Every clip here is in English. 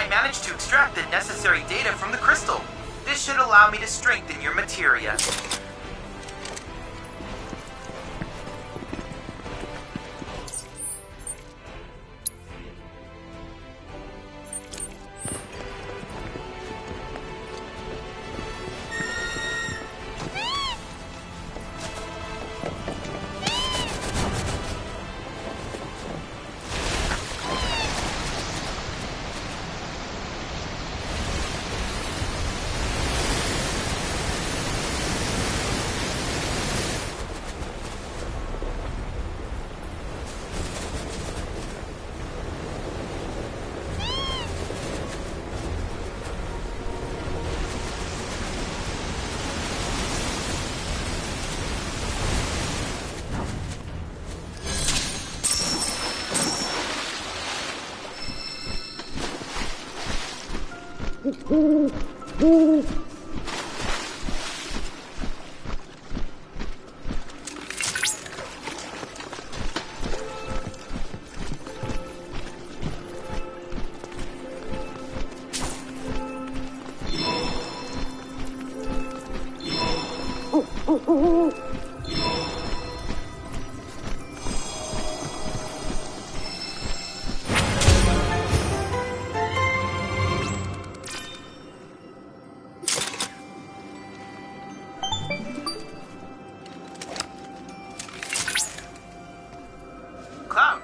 I managed to extract the necessary data from the crystal. This should allow me to strengthen your materia. Cloud.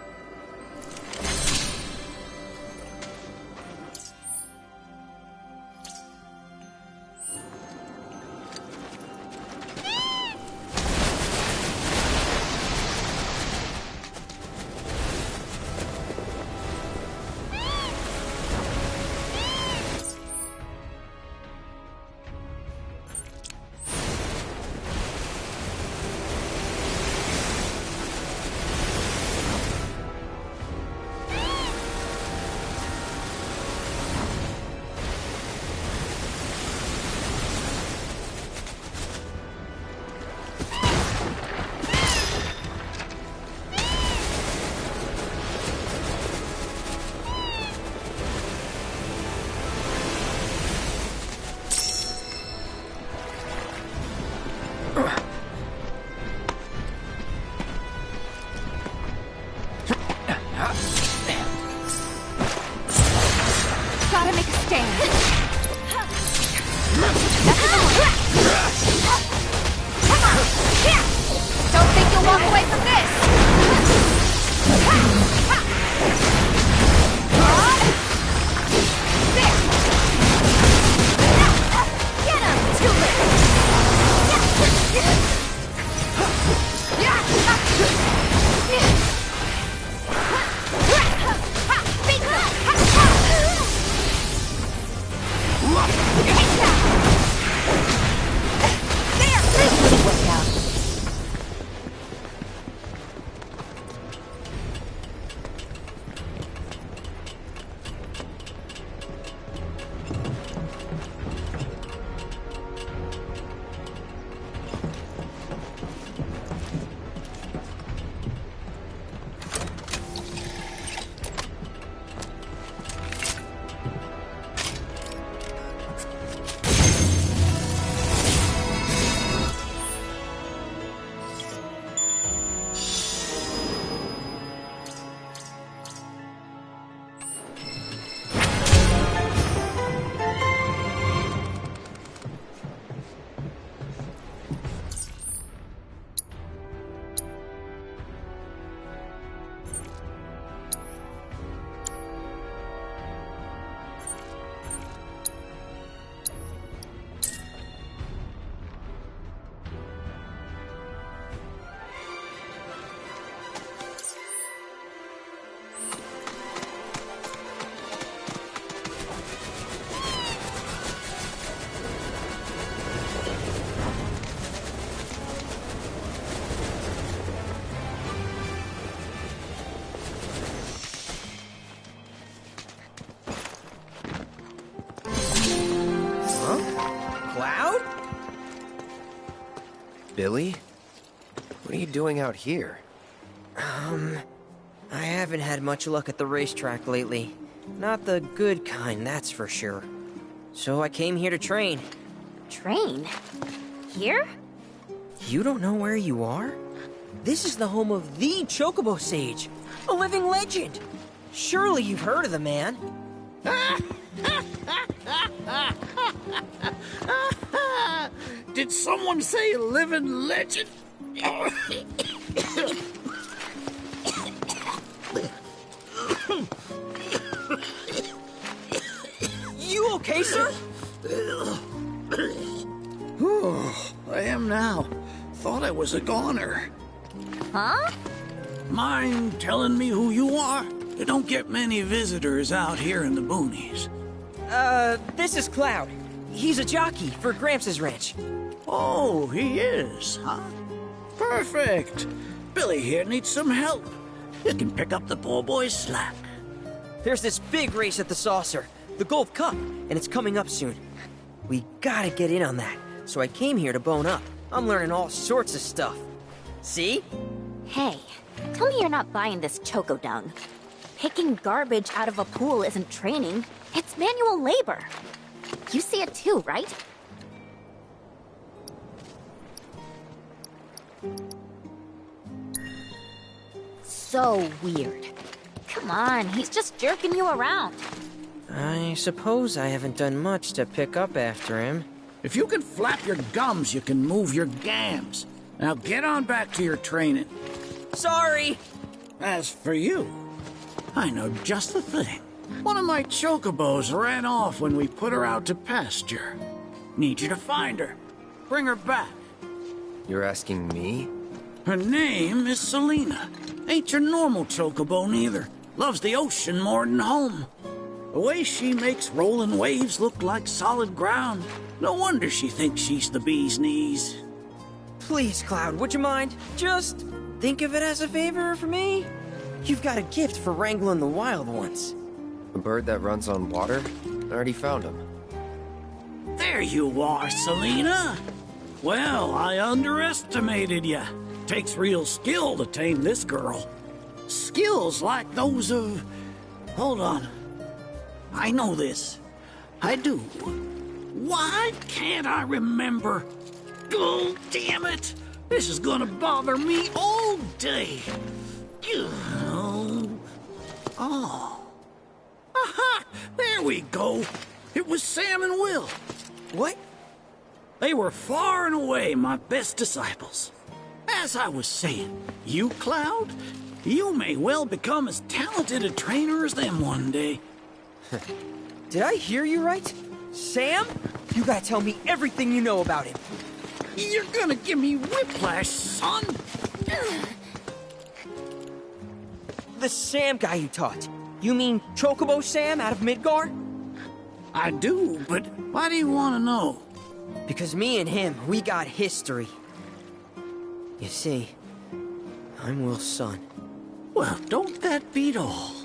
Gotta make a stand. Don't think you'll walk away from this. Get him, Tulip. Cloud? Billy? What are you doing out here? I haven't had much luck at the racetrack lately. Not the good kind, that's for sure. So I came here to train. Train? Here? You don't know where you are? This is the home of the Chocobo Sage, a living legend. Surely you've heard of the man. Did someone say living legend? You okay, sir? I am now. Thought I was a goner. Huh? Mind telling me who you are? You don't get many visitors out here in the boonies. This is Cloud. He's a jockey for Gramps' ranch. Oh, he is, huh? Perfect. Billy here needs some help. You can pick up the poor boy's slack. There's this big race at the Saucer, the Gold Cup, and it's coming up soon. We gotta get in on that, so I came here to bone up. I'm learning all sorts of stuff. See? Hey, tell me you're not buying this choco dung. Picking garbage out of a pool isn't training, it's manual labor. You see it too, right? So weird. Come on, he's just jerking you around. I suppose I haven't done much to pick up after him. If you can flap your gums, you can move your gams. Now get on back to your training. Sorry! As for you, I know just the thing. One of my chocobos ran off when we put her out to pasture. Need you to find her. Bring her back. You're asking me? Her name is Selena. Ain't your normal chocobo neither. Loves the ocean more than home. The way she makes rolling waves look like solid ground. No wonder she thinks she's the bee's knees. Please, Cloud, would you mind? Just think of it as a favor for me. You've got a gift for wrangling the wild ones. A bird that runs on water? I already found him. There you are, Selena. Well, I underestimated ya. Takes real skill to tame this girl. Skills like those of... Hold on. I know this. I do. Why can't I remember? Oh, damn it! This is gonna bother me all day. Oh. Aha! There we go. It was Sam and Will. What? They were far and away my best disciples. As I was saying, you, Cloud, you may well become as talented a trainer as them one day. Did I hear you right? Sam? You gotta tell me everything you know about him. You're gonna give me whiplash, son. The Sam guy you taught. You mean Chocobo Sam out of Midgar? I do, but why do you want to know? Because me and him, we got history. You see, I'm Will's son. Well, don't that beat all?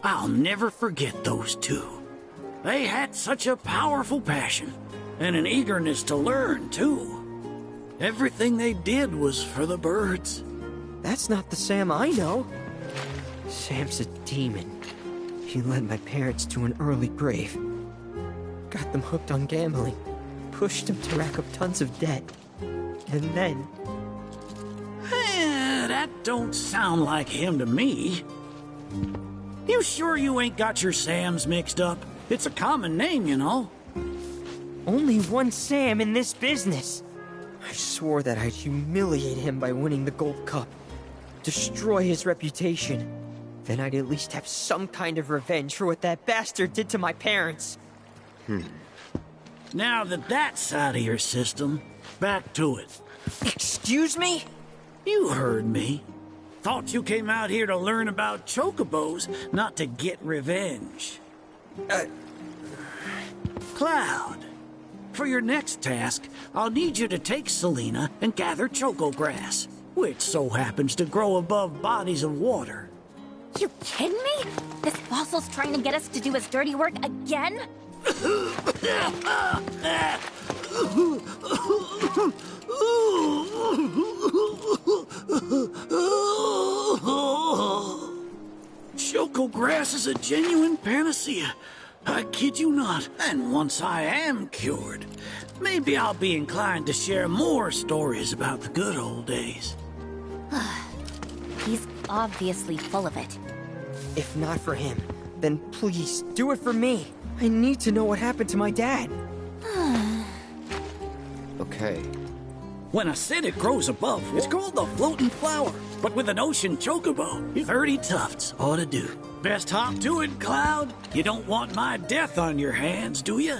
I'll never forget those two. They had such a powerful passion, and an eagerness to learn, too. Everything they did was for the birds. That's not the Sam I know. Sam's a demon. He led my parents to an early grave. Got them hooked on gambling. Pushed them to rack up tons of debt. And then... That don't sound like him to me. You sure you ain't got your Sams mixed up? It's a common name, you know. Only one Sam in this business. I swore that I'd humiliate him by winning the Gold Cup. Destroy his reputation. Then I'd at least have some kind of revenge for what that bastard did to my parents. Now that that's out of your system, back to it. Excuse me? You heard me. Thought you came out here to learn about chocobos, not to get revenge. Cloud, for your next task, I'll need you to take Selena and gather choco grass, which so happens to grow above bodies of water. You kidding me? This fossil's trying to get us to do his dirty work again? Choco grass is a genuine panacea. I kid you not. And once I am cured, maybe I'll be inclined to share more stories about the good old days. He's obviously full of it. If not for him, then please do it for me. I need to know what happened to my dad. Okay. When I said it grows above, it's called the floating flower. But with an ocean chocobo, 30 tufts ought to do. Best hop to it, Cloud. You don't want my death on your hands, do you?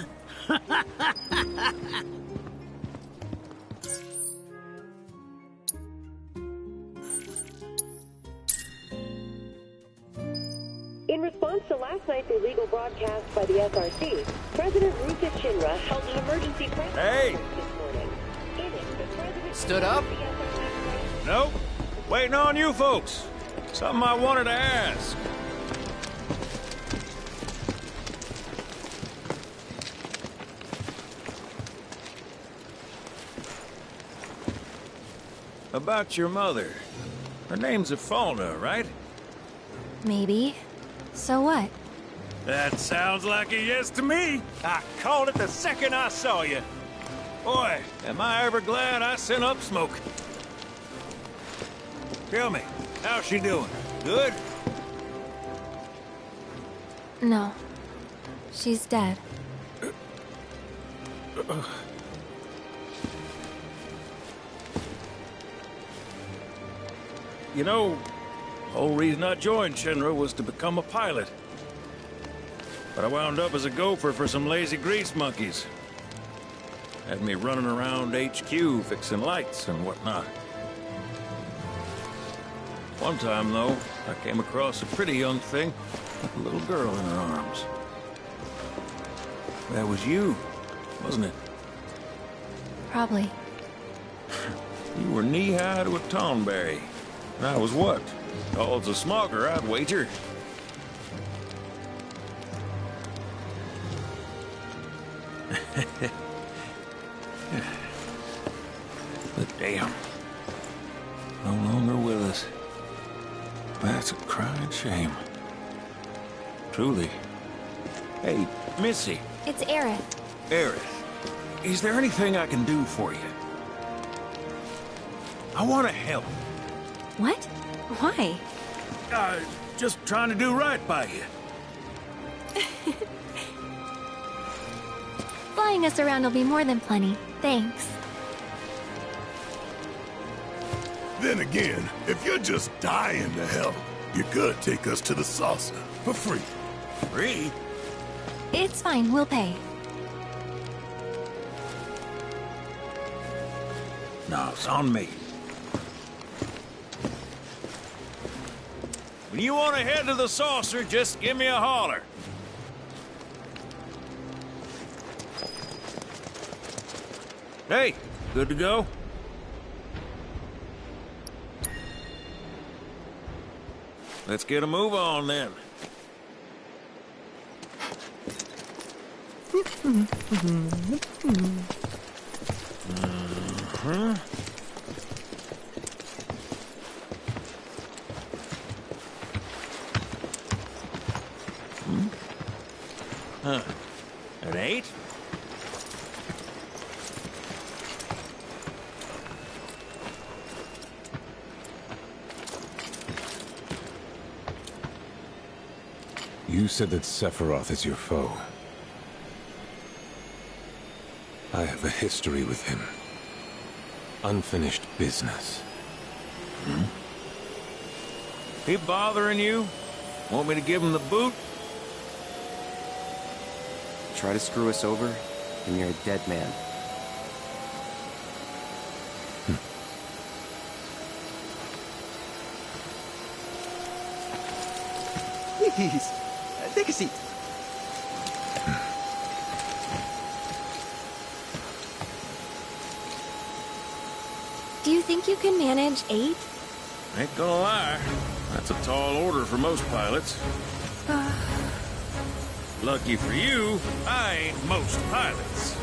In response to last night's illegal broadcast by the SRC, President Rufus Shinra held an emergency press Hey! conference this morning. In it, the president Stood up? the SRC Nope. Waiting on you folks. Something I wanted to ask. About your mother. Her name's Ifalna, right? Maybe. So what? That sounds like a yes to me. I called it the second I saw you. Boy, am I ever glad I sent up smoke. Tell me, how's she doing? Good? No. She's dead. You know, the whole reason I joined Shinra was to become a pilot. But I wound up as a gopher for some lazy grease monkeys. Had me running around HQ fixing lights and whatnot. One time, though, I came across a pretty young thing with a little girl in her arms. That was you, wasn't it? Probably. You were knee-high to a tonberry. And I was what? Tall as a smogger, I'd wager. But damn. No longer with us. That's a crying shame. Truly. Hey, Missy. It's Aerith. Aerith. Is there anything I can do for you? I want to help. What? Why? Just trying to do right by you. Flying us around will be more than plenty. Thanks. Then again, if you're just dying to help, you could take us to the saucer for free. Free? It's fine, we'll pay. No, it's on me. When you want to head to the saucer, just give me a holler. Hey, good to go? Let's get a move on then. An 8? You said that Sephiroth is your foe. I have a history with him. Unfinished business. He bothering you? Want me to give him the boot? Try to screw us over, and you're a dead man. Please, take a seat. Do you think you can manage 8? Ain't gonna lie. That's a tall order for most pilots. Lucky for you, I ain't most pilots.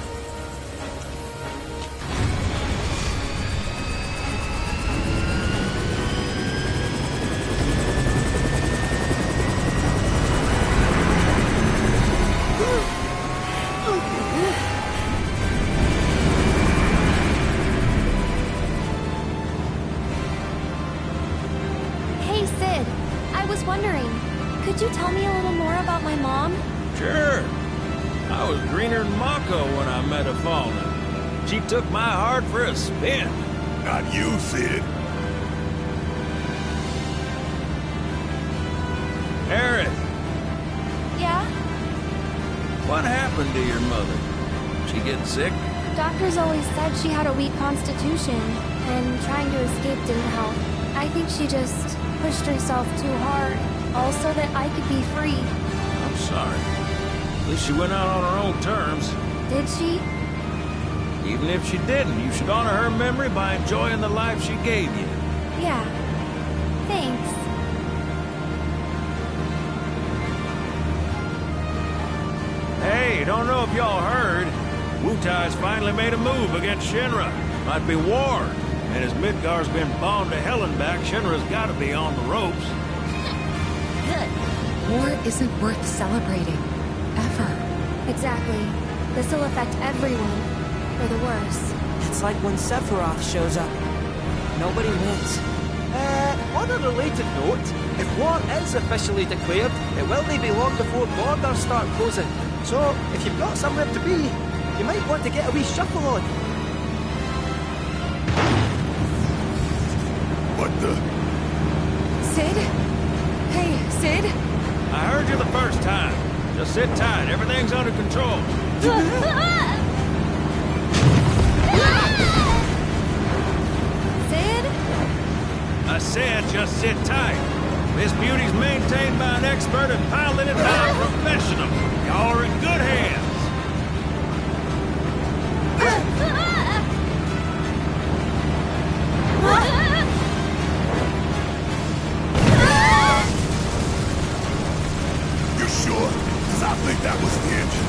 was wondering, could you tell me a little more about my mom? Sure. I was greener than Mako when I met Afalna. She took my heart for a spin. Not you, Sid. Aerith, Yeah? what happened to your mother? She get sick? Doctors always said she had a weak constitution, and trying to escape didn't help. I think she just pushed herself too hard, all so that I could be free. I'm sorry. At least she went out on her own terms. Did she? Even if she didn't, you should honor her memory by enjoying the life she gave you. Yeah. Thanks. Hey, don't know if y'all heard. Wutai's finally made a move against Shinra. Might be war. And as Midgar's been bombed to hell and back, Shinra's gotta be on the ropes. War isn't worth celebrating. Ever. Exactly. This'll affect everyone. For the worse. It's like when Sephiroth shows up. Nobody wins. On a related note, if war is officially declared, it will not be long before borders start closing. So, if you've got somewhere to be, you might want to get a wee shuffle on. What the? Sid? Hey, Sid? I heard you the first time. Just sit tight. Everything's under control. Sid? I said just sit tight. This beauty's maintained by an expert and piloted by a professional. Y'all are in good hands. You sure? Because I think that was the engine.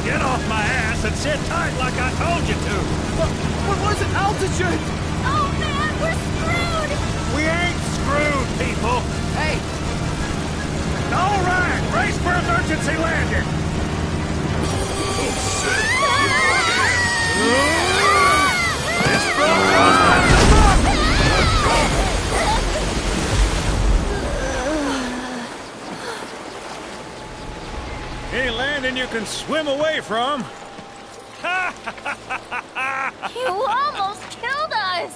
Get off my ass and sit tight like I told you to. What was it? Altitude! Oh man, we're screwed! We ain't screwed, people. Hey! All right, brace for emergency landing. This Any landing you can swim away from. You almost killed us!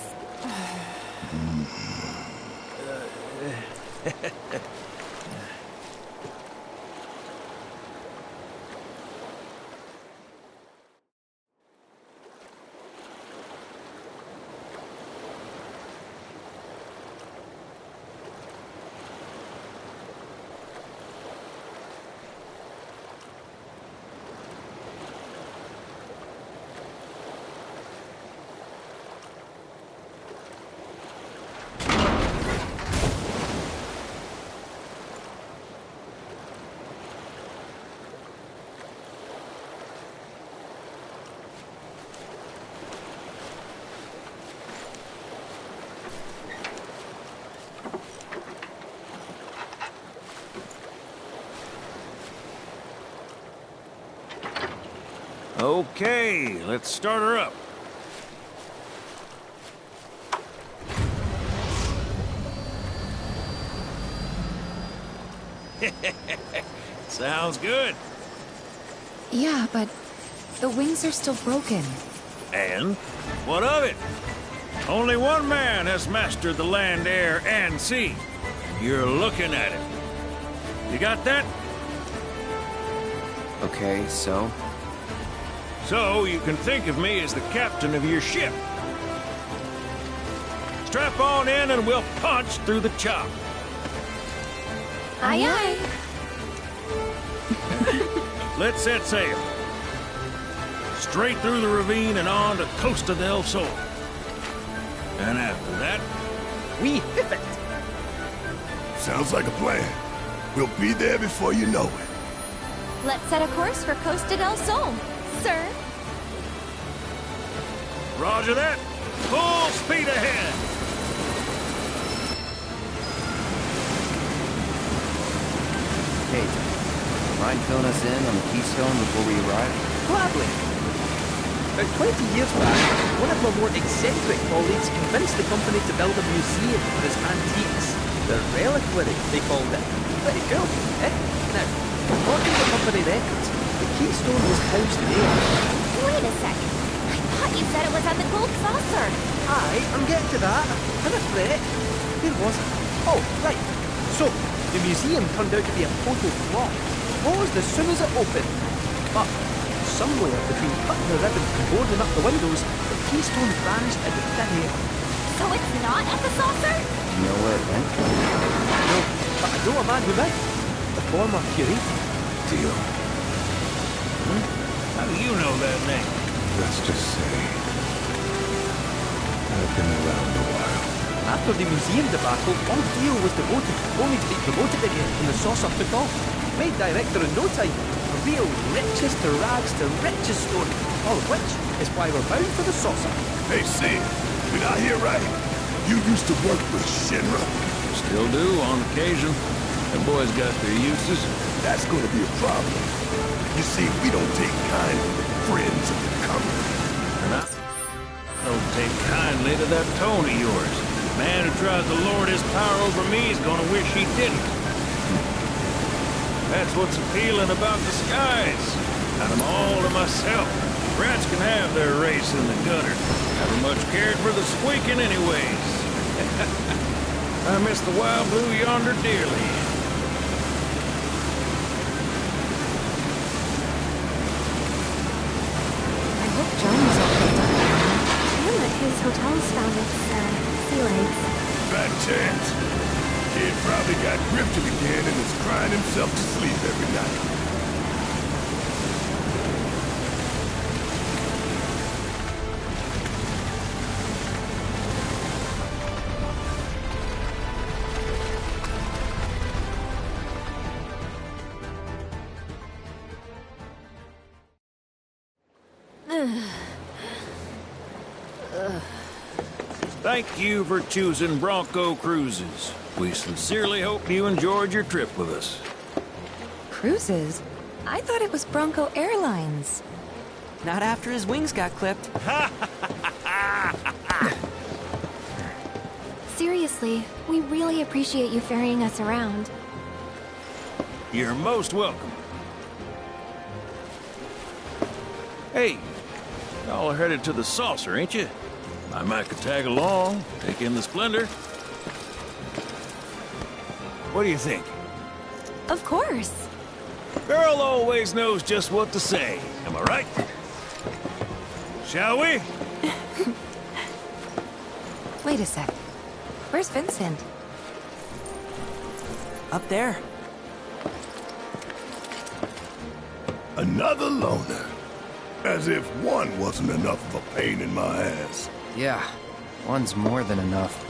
Okay, let's start her up. Sounds good. Yeah, but the wings are still broken. And? What of it? Only one man has mastered the land, air, and sea. You're looking at it. You got that? Okay, so? So you can think of me as the captain of your ship. Strap on in and we'll punch through the chop. Aye aye. Let's set sail. Straight through the ravine and on to Costa del Sol. And after that, We hit it! Sounds like a plan. We'll be there before you know it. Let's set a course for Costa del Sol, sir. roger that. Full speed ahead. Hey, mind filling us in on the Keystone before we arrive? Gladly. About 20 years back, one of my more eccentric colleagues convinced the company to build a museum for his antiques. The Reliquary, they called it. Pretty cool, eh? Now, according to company records, the keystone was housed there. Wait a second. I thought you said it was at the Gold Saucer. Aye, I'm getting to that. And a threat. Where was it? Oh, right. So, the museum turned out to be a total flop. Closed as soon as it opened. But, somewhere between cutting the ribbon and boarding up the windows, the keystone vanished into thin air. So it's not at the saucer? You know where it went? No, but I know a man who might. The former curator. Deal. How do you know that name? Let's just say I've been around a while. After the museum debacle, all Theo was devoted, only to be promoted again when the saucer took off. Made director in no time. A real riches to rags to riches story. All of which is why we're bound for the saucer. Hey, Sid, did I hear right? You used to work with Shinra? Still do, on occasion. Them boys got their uses. That's gonna be a problem. You see, we don't take kindly to friends of the company. And I don't take kindly to that tone of yours. The man who tries to lord his power over me is gonna wish he didn't. That's what's appealing about disguise. Got them all to myself. Rats can have their race in the gutter. Never much cared for the squeaking anyways. I miss the wild blue yonder dearly. I hope John was all picked up. And that his hotel's found its, sea legs. Bad chance. Kid probably got grifted again and is crying himself to sleep every night. Thank you for choosing Bronco Cruises. We sincerely hope you enjoyed your trip with us. Cruises? I thought it was Bronco Airlines. Not after his wings got clipped. Seriously, we really appreciate you ferrying us around. You're most welcome. Hey, y'all are headed to the saucer, ain't you? I might could tag along, take in the splendor. What do you think? Of course. Girl always knows just what to say. Am I right? Shall we? Wait a sec. Where's Vincent? Up there. Another loner. As if one wasn't enough of a pain in my ass. Yeah, one's more than enough.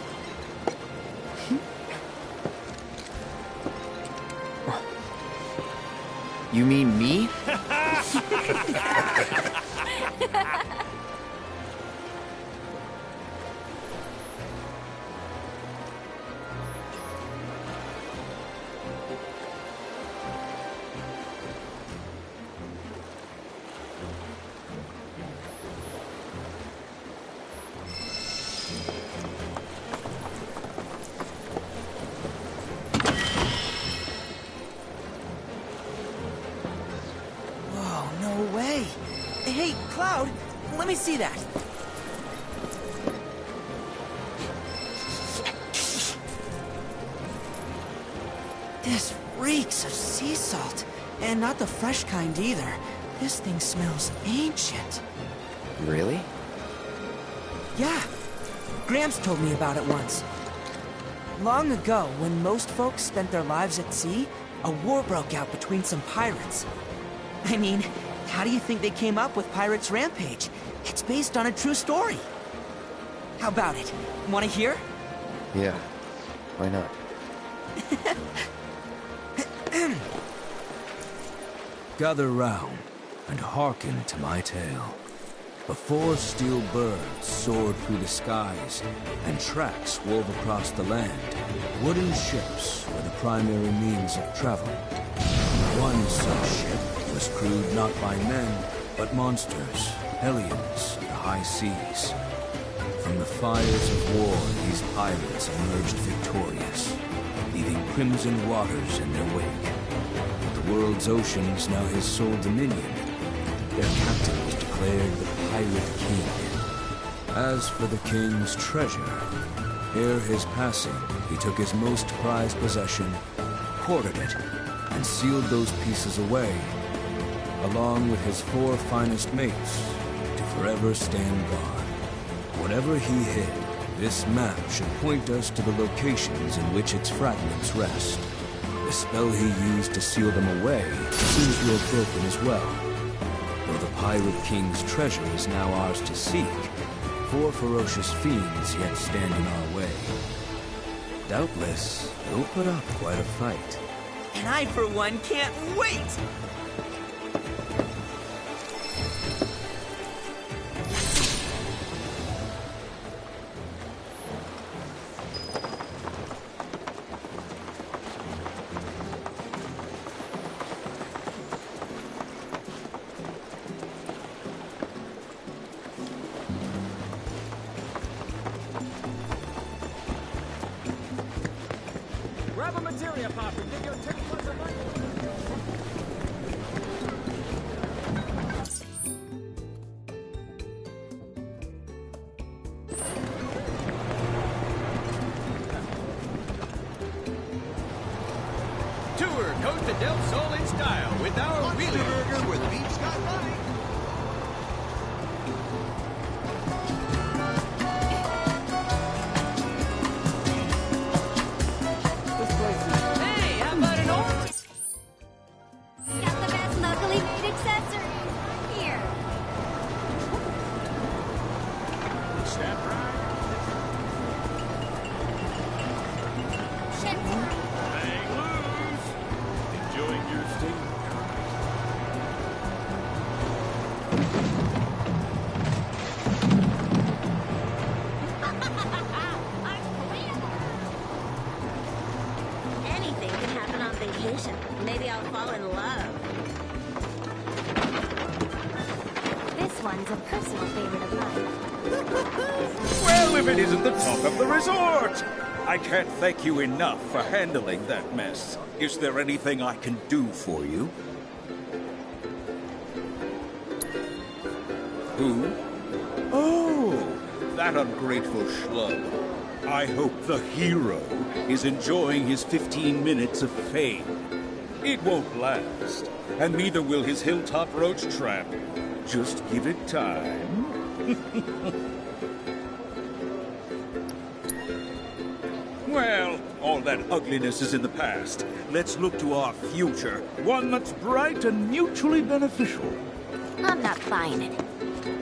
You mean me? No way. Hey, Cloud, let me see that. This reeks of sea salt. And not the fresh kind either. This thing smells ancient. Really? Yeah. Gramps told me about it once. Long ago, when most folks spent their lives at sea, a war broke out between some pirates. I mean, how do you think they came up with Pirates Rampage? It's based on a true story. How about it? Want to hear? Yeah. Why not? Gather round and hearken to my tale. Before steel birds soared through the skies and tracks wove across the land, wooden ships were the primary means of travel. One such ship was crewed not by men, but monsters, hellions of the high seas. From the fires of war, these pirates emerged victorious. crimson waters in their wake. The world's oceans now his sole dominion. Their captain was declared the Pirate King. As for the king's treasure, ere his passing, he took his most prized possession, quartered it, and sealed those pieces away, along with his 4 finest mates, to forever stand guard. Whatever he hid, this map should point us to the locations in which its fragments rest. The spell he used to seal them away seems to have broken as well. Though the Pirate King's treasure is now ours to seek, 4 ferocious fiends yet stand in our way. Doubtless, they'll put up quite a fight. And I, for one, can't wait! Grab a materia pop and give your 10 plus a month. Tour Costa del Sol in style with our Wheelie Burger where the beef's got money. Hey, how about an orange? Got the best locally made accessories. Here. Is that right? Hang loose. Enjoying your stay? Anything can happen on vacation. Maybe I'll fall in love. This one's a personal favorite of mine. Well, if it isn't the talk of the resort! I can't thank you enough for handling that mess. Is there anything I can do for you? Who? Oh, that ungrateful schlub. I hope the hero is enjoying his 15 minutes of fame. It won't last, and neither will his hilltop roach trap. Just give it time. Well, all that ugliness is in the past. Let's look to our future, one that's bright and mutually beneficial. I'm not buying it.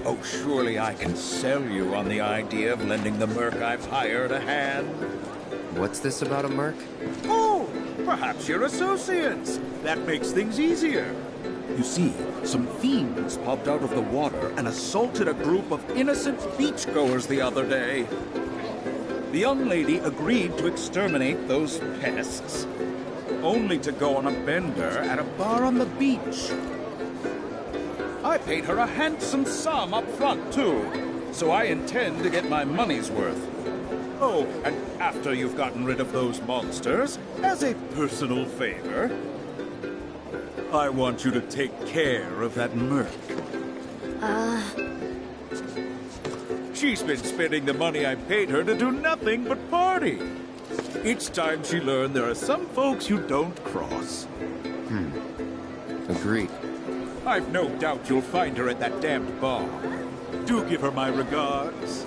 Oh, surely I can sell you on the idea of lending the merc I've hired a hand. What's this about a merc? Oh, perhaps you're associates. That makes things easier. You see, some fiends popped out of the water and assaulted a group of innocent beachgoers the other day. The young lady agreed to exterminate those pests, only to go on a bender at a bar on the beach. I paid her a handsome sum up front, too, so I intend to get my money's worth. Oh, and after you've gotten rid of those monsters, as a personal favor, I want you to take care of that merc. She's been spending the money I paid her to do nothing but party. It's time she learned there are some folks you don't cross. Agreed. I've no doubt you'll find her at that damned bar. Do give her my regards.